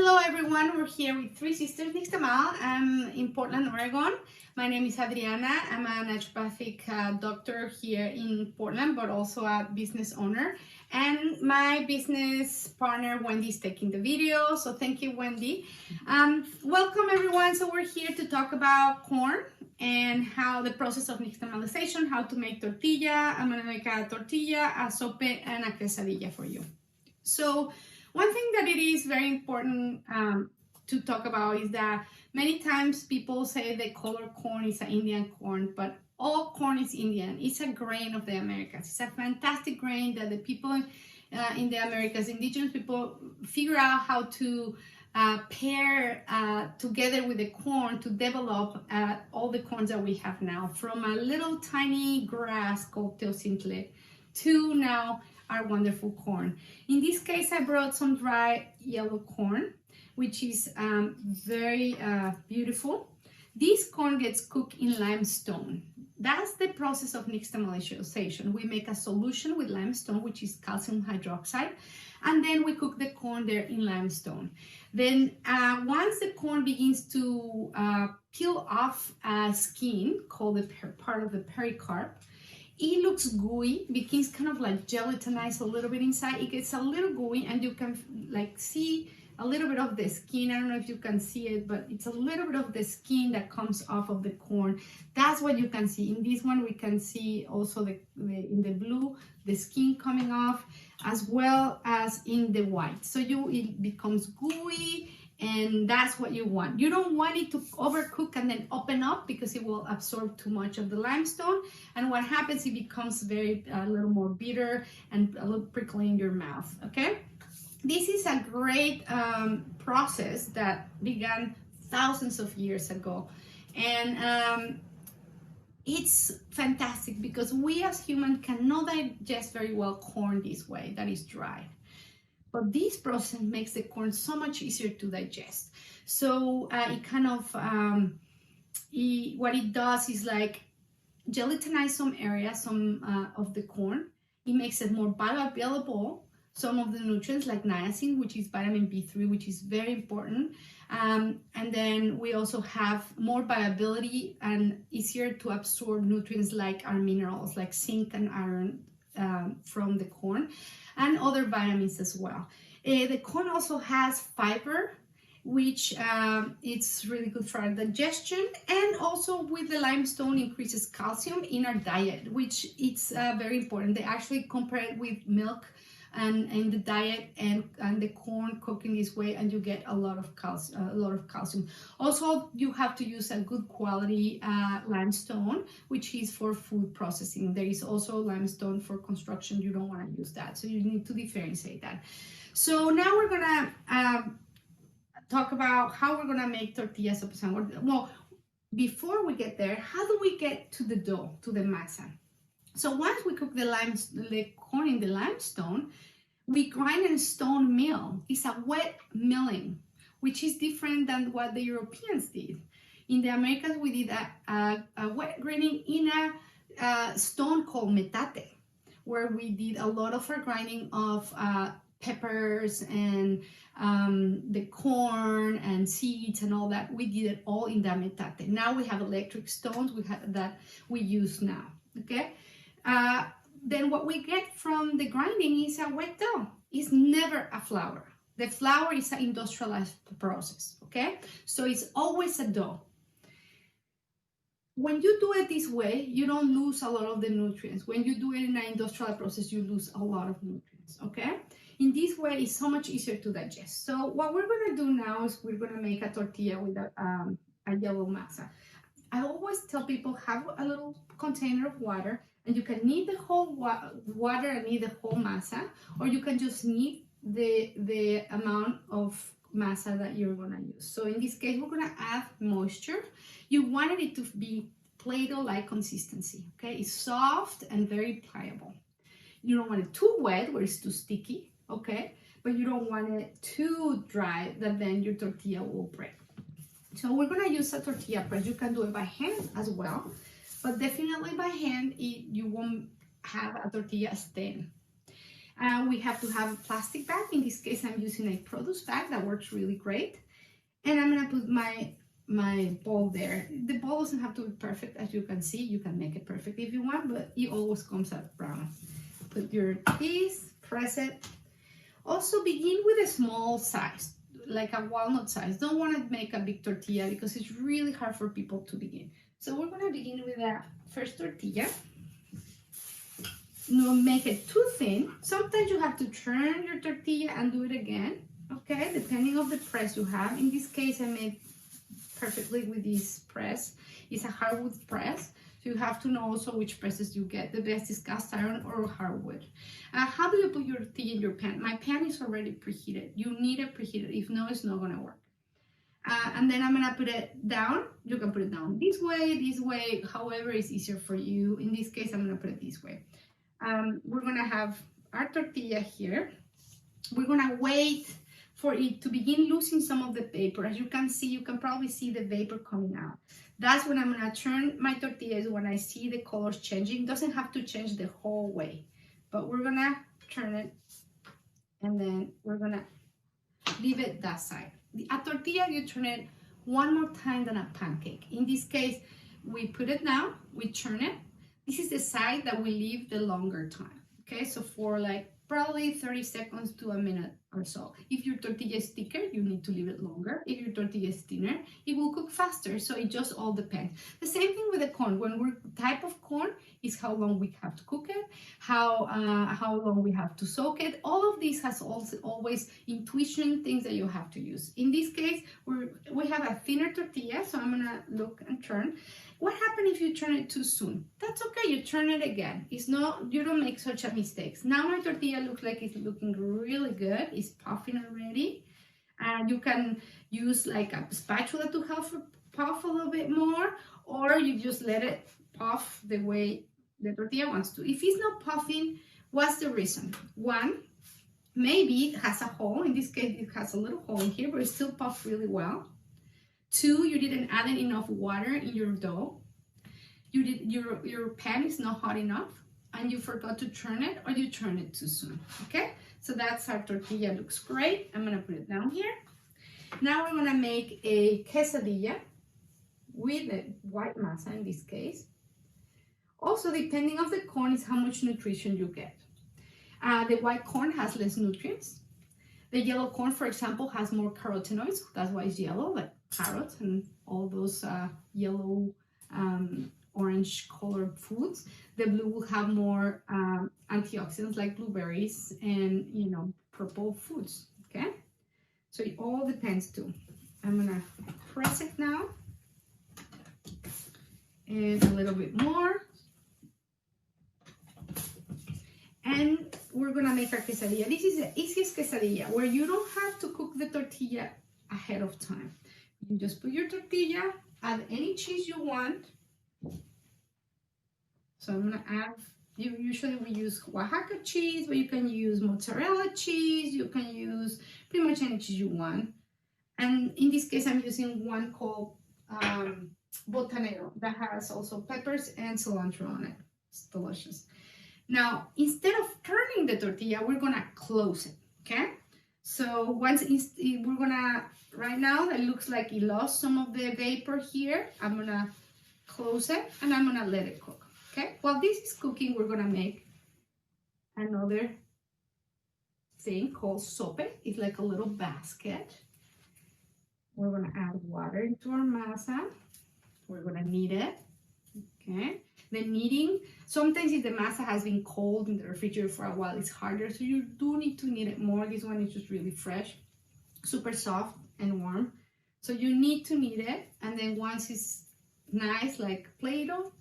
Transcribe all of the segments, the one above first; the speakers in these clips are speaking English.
Hello everyone, we're here with Three Sisters Nixtamal. I'm in Portland, Oregon. My name is Adriana. I'm a naturopathic doctor here in Portland, but also a business owner. And my business partner, Wendy, is taking the video. So thank you, Wendy. Welcome everyone. So we're here to talk about corn and how the process of nixtamalization, how to make tortilla. I'm gonna make a tortilla, a sopa, and a quesadilla for you. So one thing that it is very important to talk about is that many times people say the color corn is an Indian corn, but all corn is Indian. It's a grain of the Americas. It's a fantastic grain that the people in the Americas, indigenous people, figure out how to pair together with the corn to develop all the corns that we have now, from a little tiny grass called teosinte to now our wonderful corn. In this case, I brought some dry yellow corn, which is very beautiful. This corn gets cooked in limestone. That's the process of nixtamalization. We make a solution with limestone, which is calcium hydroxide, and then we cook the corn there in limestone. Then once the corn begins to peel off skin, called the part of the pericarp, it looks gooey, begins kind of like gelatinized a little bit inside. It gets a little gooey and you can like see a little bit of the skin. I don't know if you can see it, but it's a little bit of the skin that comes off of the corn. That's what you can see. In this one, we can see also in the blue, the skin coming off, as well as in the white. So it becomes gooey, and that's what you want. You don't want it to overcook and then open up, because it will absorb too much of the limestone. And what happens, it becomes a little more bitter and a little prickly in your mouth, okay? This is a great process that began thousands of years ago. And it's fantastic because we as humans cannot digest very well corn this way, that is dry. But this process makes the corn so much easier to digest. So it kind of, what it does is like gelatinize some areas of the corn. It makes it more bioavailable. Some of the nutrients like niacin, which is vitamin B3, which is very important. And then we also have more viability and easier to absorb nutrients like our minerals, like zinc and iron from the corn, and other vitamins as well. The corn also has fiber, which it's really good for our digestion, and also with the limestone increases calcium in our diet, which it's very important. They actually compare it with milk and in the diet and the corn cooking this way, and you get a lot of calcium. Also, you have to use a good quality limestone, which is for food processing. There is also limestone for construction. You don't want to use that, so you need to differentiate that. So now we're gonna talk about how we're gonna make tortillas. Well, before we get there, how do we get to the dough, to the masa? So once we cook the corn in the limestone, we grind in a stone mill. It's a wet milling, which is different than what the Europeans did. In the Americas, we did a wet grinding in a stone called metate, where we did a lot of our grinding of peppers and the corn and seeds and all that. We did it all in the metate. Now we have electric stones that we use now, okay? Then what we get from the grinding is a wet dough. It's never a flour. The flour is an industrialized process, okay? So it's always a dough. When you do it this way, you don't lose a lot of the nutrients. When you do it in an industrial process, you lose a lot of nutrients, okay? In this way, it's so much easier to digest. So what we're gonna do now is we're gonna make a tortilla with a yellow masa. I always tell people, have a little container of water, and you can knead the whole water and knead the whole masa, or you can just knead the amount of masa that you're gonna use. So in this case, we're gonna add moisture. You wanted it to be Play-Doh-like consistency, okay? It's soft and very pliable. You don't want it too wet where it's too sticky, okay? But you don't want it too dry that then your tortilla will break. So we're gonna use a tortilla press. You can do it by hand as well, but definitely by hand, you won't have a tortilla as thin. We have to have a plastic bag. In this case, I'm using a produce bag that works really great. And I'm gonna put my bowl there. The bowl doesn't have to be perfect, as you can see. You can make it perfect if you want, but it always comes out brown. Put your piece, press it. Also begin with a small size, like a walnut size. Don't want to make a big tortilla because it's really hard for people to begin. So we're gonna begin with a first tortilla. No, make it too thin. Sometimes you have to turn your tortilla and do it again, okay, depending on the press you have. In this case, I made perfectly with this press. It's a hardwood press, so you have to know also which presses you get. The best is cast iron or hardwood. How do you put your tortilla in your pan? My pan is already preheated. You need it preheated. If no, it's not gonna work. And then I'm gonna put it down. You can put it down this way, however is easier for you. In this case, I'm gonna put it this way. We're gonna have our tortilla here. We're gonna wait for it to begin losing some of the vapor. As you can see, you can probably see the vapor coming out. That's when I'm gonna turn my tortillas when I see the colors changing. It doesn't have to change the whole way, but we're gonna turn it and then we're gonna leave it that side. A tortilla, you turn it one more time than a pancake. In this case, we put it down, we turn it. This is the side that we leave the longer time, okay? So for like probably 30 seconds to a minute or so. If your tortilla is thicker, you need to leave it longer. If your tortilla is thinner, it will cook faster. So it just all depends. The same thing with the corn. When we're type of corn is how long we have to cook it, how long we have to soak it. All of this has also always intuition things that you have to use. In this case, we have a thinner tortilla, so I'm gonna look and turn. What happens if you turn it too soon? That's okay, you turn it again. It's not, you don't make such a mistake. Now my tortilla looks like it's looking really good. It's puffing already. And you can use like a spatula to help puff a little bit more, or you just let it puff the way the tortilla wants to. If it's not puffing, what's the reason? One, maybe it has a hole. In this case, it has a little hole in here, but it still puffs really well. Two, you didn't add enough water in your dough. Your pan is not hot enough, and you forgot to turn it, or you turn it too soon, okay? So that's our tortilla, looks great. I'm gonna put it down here. Now we're gonna make a quesadilla with the white masa in this case. Also, depending on the corn is how much nutrition you get. The white corn has less nutrients. The yellow corn, for example, has more carotenoids. That's why it's yellow, like carrots and all those yellow, orange colored foods. The blue will have more antioxidants like blueberries and, you know, purple foods, okay? So it all depends too. I'm gonna press it now. And a little bit more. And we're gonna make our quesadilla. This is the easiest quesadilla where you don't have to cook the tortilla ahead of time. You just put your tortilla, add any cheese you want. So I'm gonna add, usually we use Oaxaca cheese, but you can use mozzarella cheese, you can use pretty much any cheese you want. And in this case, I'm using one called botanero that has also peppers and cilantro on it. It's delicious. Now, instead of turning the tortilla, we're gonna close it, okay? So once we're gonna, right now, it looks like it lost some of the vapor here. I'm gonna close it and I'm gonna let it cook, okay? While this is cooking, we're gonna make another thing called sope. It's like a little basket. We're gonna add water into our masa. We're gonna knead it, okay? The kneading, sometimes if the masa has been cold in the refrigerator for a while, it's harder, so you do need to knead it more. This one is just really fresh, super soft and warm. So you need to knead it, and then once it's nice, like Play-Doh,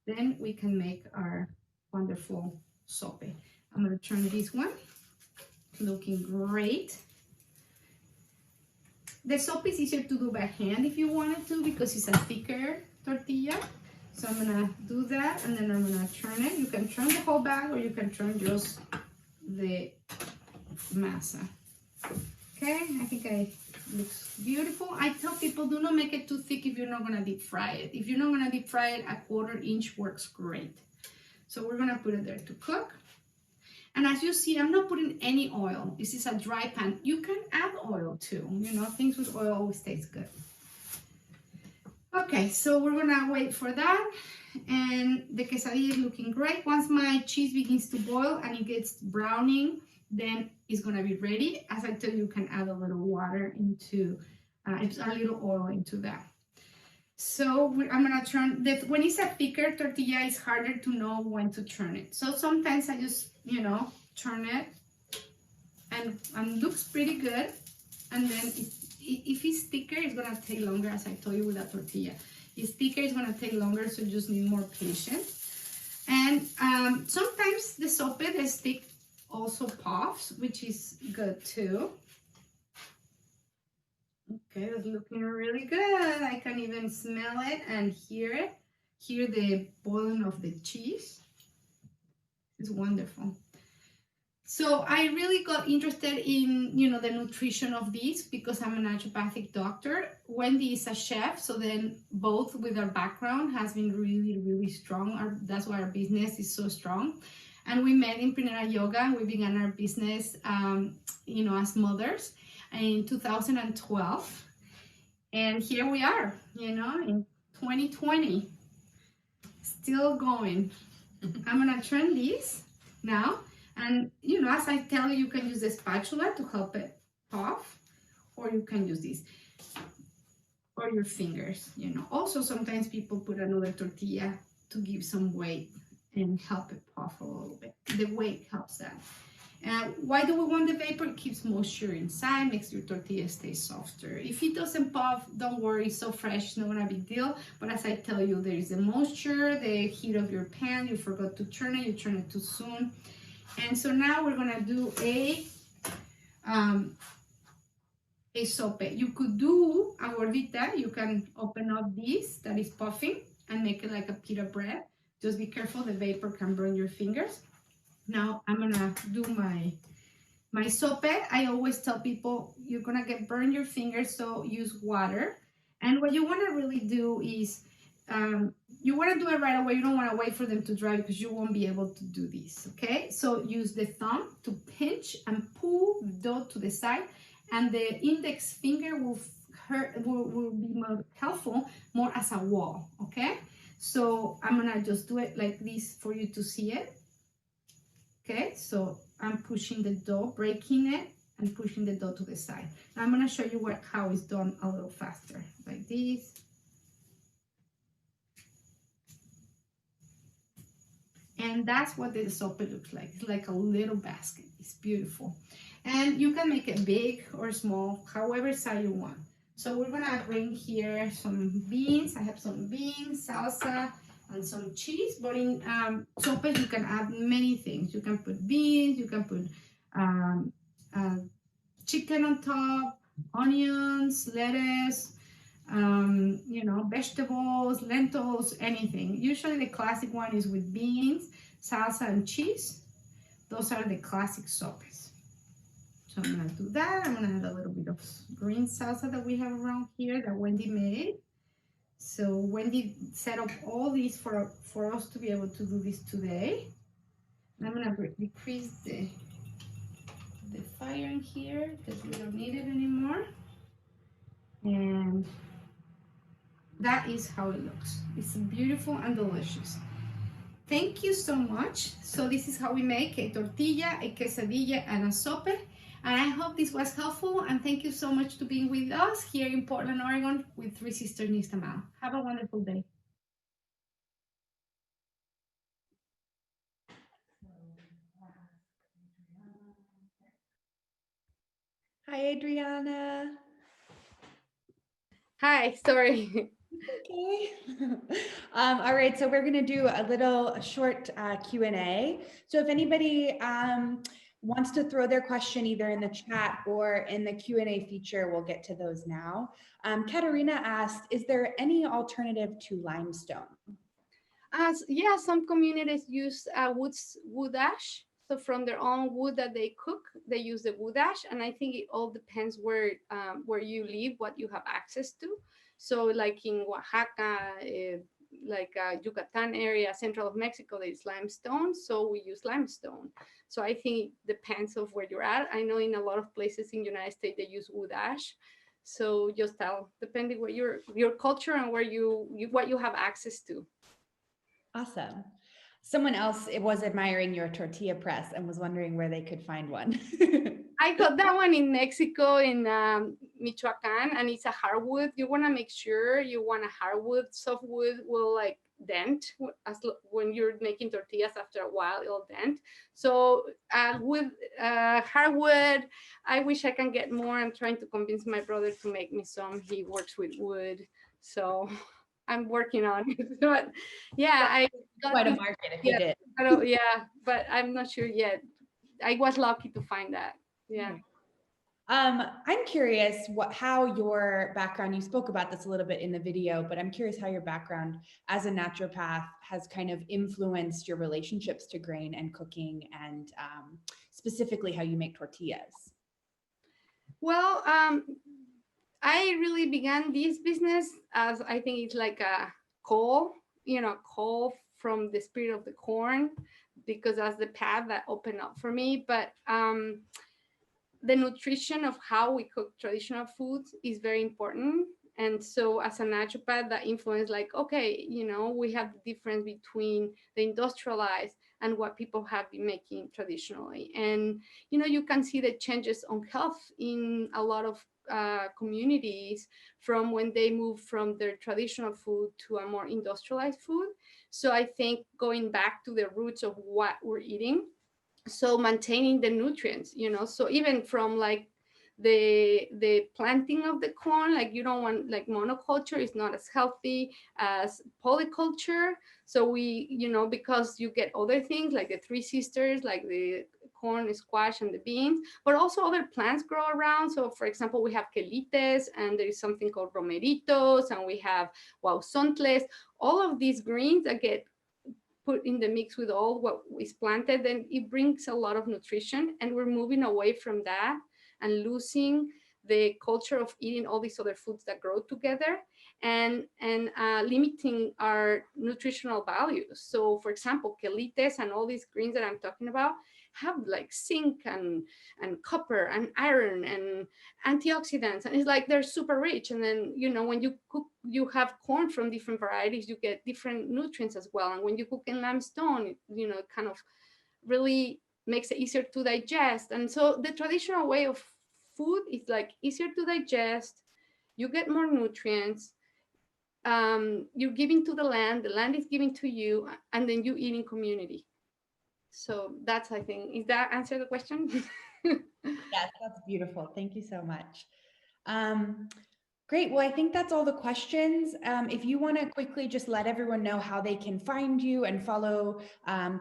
then we can make our wonderful sope. I'm gonna turn this one, looking great. The sope is easier to do by hand if you wanted to, because it's a thicker tortilla. So I'm gonna do that, and then I'm gonna turn it. You can turn the whole bag, or you can turn just the masa. Okay, I think it looks beautiful. I tell people, do not make it too thick if you're not gonna deep fry it. If you're not gonna deep fry it, a 1/4 inch works great. So we're gonna put it there to cook. And as you see, I'm not putting any oil. This is a dry pan. You can add oil too. You know, things with oil always taste good. Okay, so we're gonna wait for that. And the quesadilla is looking great. Once my cheese begins to boil and it gets browning, then it's gonna be ready. As I tell you, you can add a little water into, a little oil into that. So I'm gonna turn that. When it's a thicker tortilla, it's harder to know when to turn it. So sometimes I just, you know, turn it and looks pretty good. And then if it's thicker, it's gonna take longer, as I told you with that tortilla. It's thicker, it's gonna take longer, so you just need more patience. And sometimes the sope, the stick also puffs, which is good too. Okay, it's looking really good. I can even smell it and hear it. Hear the boiling of the cheese. It's wonderful. So I really got interested in, you know, the nutrition of these because I'm a naturopathic doctor. Wendy is a chef, so then both with our background has been really, really strong. That's why our business is so strong. And we met in Primera Yoga. We began our business, you know, as mothers in 2012. And here we are, you know, in 2020, still going. I'm gonna turn this now. And, you know, as I tell you, you can use the spatula to help it puff, or you can use this, or your fingers, you know. Also, sometimes people put another tortilla to give some weight and help it puff a little bit. The weight helps that. Why do we want the vapor? It keeps moisture inside, makes your tortilla stay softer. If it doesn't puff, don't worry, it's so fresh, it's not gonna be a big deal. But as I tell you, there is the moisture, the heat of your pan, you forgot to turn it, you turn it too soon. And so now we're gonna do a sope. You could do a gordita. You can open up this that is puffing and make it like a pita bread. Just be careful, the vapor can burn your fingers. Now I'm gonna do my sope. I always tell people you're gonna get burn your fingers, so use water. And what you wanna really do is you want to do it right away. You don't want to wait for them to dry because you won't be able to do this, okay? So use the thumb to pinch and pull the dough to the side, and the index finger will be more helpful, more as a wall, okay? So I'm gonna just do it like this for you to see it, okay? So I'm pushing the dough, breaking it, and pushing the dough to the side. Now I'm gonna show you how it's done a little faster, like this. And that's what the sopa looks like. It's like a little basket. It's beautiful. And you can make it big or small, however size you want. So we're gonna bring here some beans. I have some beans, salsa, and some cheese. But in sopas, you can add many things. You can put beans, you can put chicken on top, onions, lettuce, you know, vegetables, lentils, anything. Usually the classic one is with beans, salsa, and cheese. Those are the classic sopas. So I'm gonna do that. I'm gonna add a little bit of green salsa that we have around here that Wendy made. So Wendy set up all these for us to be able to do this today. And I'm gonna decrease the fire in here because we don't need it anymore. And that is how it looks. It's beautiful and delicious. Thank you so much. So this is how we make a tortilla, a quesadilla, and a sope. And I hope this was helpful. And thank you so much for being with us here in Portland, Oregon with Three Sisters Nixtamal. Have a wonderful day. Hi, Adriana. Hi, sorry. Okay. All right, so we're going to do a short Q&A. So if anybody wants to throw their question either in the chat or in the Q&A feature, we'll get to those now. Katerina asked, is there any alternative to limestone? Yeah, some communities use wood ash. So from their own wood that they cook, they use the wood ash, and I think it all depends where you live, what you have access to. So like in Oaxaca, Yucatan area, central of Mexico, there is limestone, so we use limestone. So I think it depends of where you're at. I know in a lot of places in the United States they use wood ash. So just tell, depending where your culture and where what you have access to. Awesome. Someone else was admiring your tortilla press and was wondering where they could find one. I got that one in Mexico, in Michoacan, and it's a hardwood. You want to make sure you want a hardwood. Softwood will like dent when you're making tortillas. After a while, it'll dent. So with hardwood, I wish I can get more. I'm trying to convince my brother to make me some. He works with wood, so I'm working on it. But yeah, I got quite a market if you did. Yeah, but I'm not sure yet. I was lucky to find that. Yeah. I'm curious how your background, you spoke about this a little bit in the video, but I'm curious how your background as a naturopath has kind of influenced your relationships to grain and cooking, and specifically how you make tortillas. Well, I really began this business as, I think it's like a call from the spirit of the corn, because that's the path that opened up for me. But the nutrition of how we cook traditional foods is very important. And so as a naturopath, that influence, like, okay, we have the difference between the industrialized and what people have been making traditionally. And, you can see the changes on health in a lot of communities from when they move from their traditional food to a more industrialized food. So I think going back to the roots of what we're eating, so maintaining the nutrients, so even from like the planting of the corn, like you don't want, like, monoculture is not as healthy as polyculture. So we, because you get other things like the three sisters, like the corn, squash, and the beans, but also other plants grow around. So for example, we have quelites, and there is something called romeritos, and we have huauzontles. All of these greens that get put in the mix with all what is planted, then it brings a lot of nutrition, and we're moving away from that and losing the culture of eating all these other foods that grow together, and limiting our nutritional values. So for example, quelites and all these greens that I'm talking about have like zinc and copper and iron and antioxidants, and it's like they're super rich. And then when you cook, you have corn from different varieties, you get different nutrients as well. And when you cook in limestone, it kind of really makes it easier to digest. And so the traditional way of food is like easier to digest, you get more nutrients, you're giving to the land is giving to you, and then you eat in community. So that's, I think, is that answer the question? Yes, that's beautiful. Thank you so much. Great. Well, I think that's all the questions. If you want to quickly just let everyone know how they can find you and follow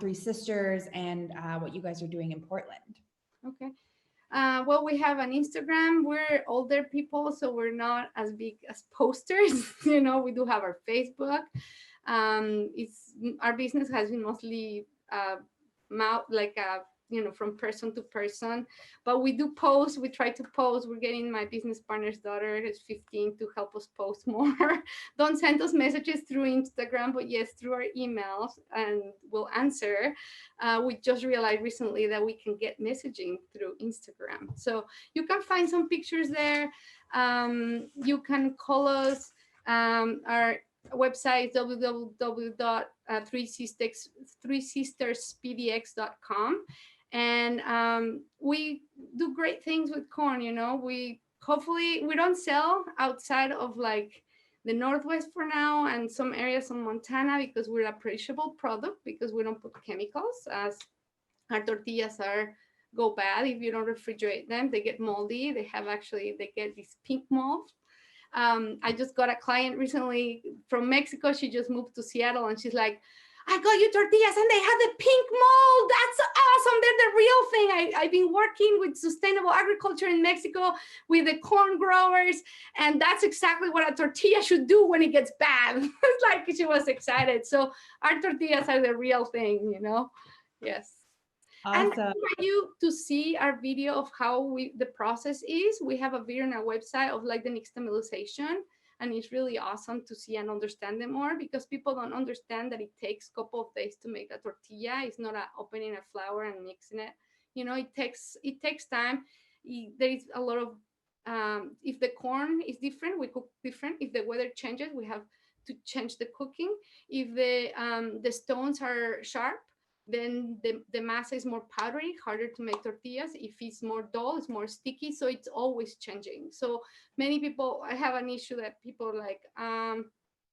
Three Sisters and what you guys are doing in Portland. Okay. Well, we have an Instagram. We're older people, so we're not as big as posters. We do have our Facebook. Our business has been mostly from person to person, but we do post. We try to post. We're getting my business partner's daughter, who's 15, to help us post more. Don't send us messages through Instagram, but yes, through our emails, and we'll answer. We just realized recently that we can get messaging through Instagram, so you can find some pictures there. You can call us. Our website is www.threesisterspdx.com, and we do great things with corn. We don't sell outside of like the Northwest for now, and some areas in Montana, because we're a perishable product, because we don't put chemicals, as our tortillas go bad if you don't refrigerate them. They get moldy. They get this pink mold. I just got a client recently from Mexico. She just moved to Seattle, and she's like, I got you tortillas and they have the pink mold. That's awesome. They're the real thing. I've been working with sustainable agriculture in Mexico with the corn growers, and that's exactly what a tortilla should do when it gets bad. It's like she was excited. So our tortillas are the real thing, Yes. Awesome. And I want you to see our video of how the process is. We have a video on our website of like the nixtamalization, and it's really awesome to see and understand them more, because people don't understand that it takes a couple of days to make a tortilla. It's not opening a flour and mixing it. It takes time. There is a lot of if the corn is different, we cook different. If the weather changes, we have to change the cooking. If the stones are sharp, then the masa is more powdery, harder to make tortillas. If it's more dull, it's more sticky. So it's always changing. So many people, I have an issue that people are like,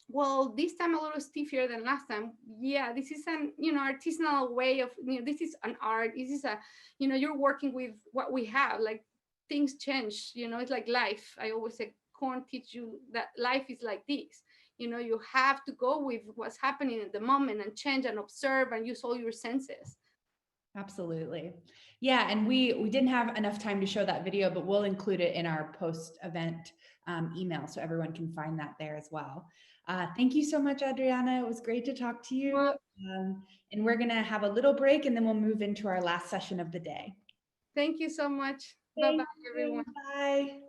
well, this time a little stiffer than last time. Yeah, this is an artisanal way of, this is an art. This is you're working with what we have. Like, things change. It's like life. I always say corn teach you that life is like this. You have to go with what's happening at the moment and change and observe and use all your senses. Absolutely. Yeah. And we didn't have enough time to show that video, but we'll include it in our post-event email so everyone can find that there as well. Thank you so much, Adriana. It was great to talk to you. Well, and we're going to have a little break and then we'll move into our last session of the day. thank you so much. Thank Bye-bye, everyone. Bye.